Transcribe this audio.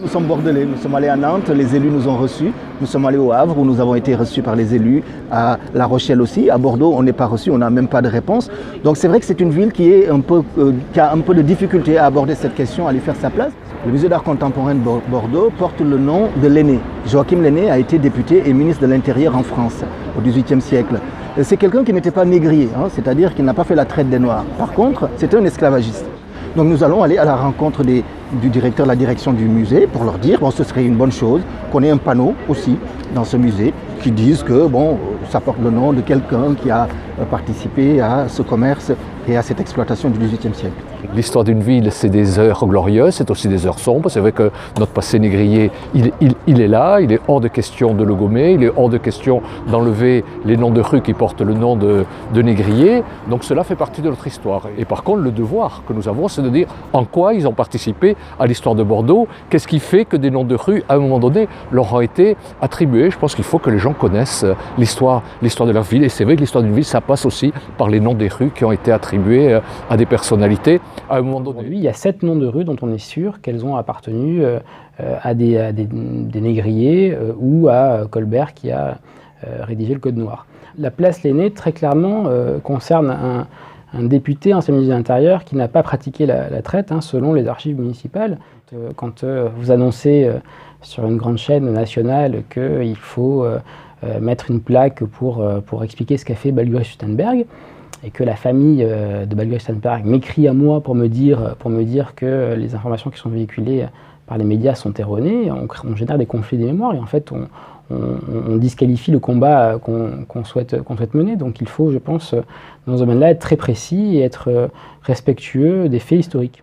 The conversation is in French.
Nous sommes bordelais, nous sommes allés à Nantes, les élus nous ont reçus. Nous sommes allés au Havre où nous avons été reçus par les élus, à La Rochelle aussi. À Bordeaux, on n'est pas reçus, on n'a même pas de réponse. Donc c'est vrai que c'est une ville qui a un peu de difficulté à aborder cette question, à lui faire sa place. Le musée d'art contemporain de Bordeaux porte le nom de Lenné. Joachim Lenné a été député et ministre de l'Intérieur en France au XVIIIe siècle. C'est quelqu'un qui n'était pas négrier, c'est-à-dire qu'il n'a pas fait la traite des Noirs. Par contre, c'était un esclavagiste. Donc nous allons aller à la rencontre du directeur de la direction du musée pour leur dire ce serait une bonne chose qu'on ait un panneau aussi dans ce musée qui dise que ça porte le nom de quelqu'un qui a participé à ce commerce et à cette exploitation du XVIIIe siècle. L'histoire d'une ville, c'est des heures glorieuses, c'est aussi des heures sombres. C'est vrai que notre passé négrier, il est là, il est hors de question de le gommer, il est hors de question d'enlever les noms de rues qui portent le nom de négrier. Donc cela fait partie de notre histoire. Et par contre, le devoir que nous avons, c'est de dire en quoi ils ont participé à l'histoire de Bordeaux, qu'est-ce qui fait que des noms de rues, à un moment donné, leur ont été attribués. Je pense qu'il faut que les gens connaissent l'histoire de leur ville. Et c'est vrai que l'histoire d'une ville, ça passe aussi par les noms des rues qui ont été attribués à des personnalités. À un moment donné. Il y a 7 noms de rues dont on est sûr qu'elles ont appartenu à des négriers ou à Colbert qui a rédigé le Code noir. La place Lenné, très clairement, concerne un député, ancien ministre de l'Intérieur, qui n'a pas pratiqué la traite, selon les archives municipales. Quand vous annoncez sur une grande chaîne nationale qu'il faut mettre une plaque pour expliquer ce qu'a fait Ballguerie-Stuttenberg, et que la famille de Ballguerie-Stuttenberg m'écrit à moi pour me dire que les informations qui sont véhiculées par les médias sont erronées, on génère des conflits des mémoires et en fait on disqualifie le combat qu'on souhaite mener. Donc il faut, je pense, dans ce domaine-là, être très précis et être respectueux des faits historiques.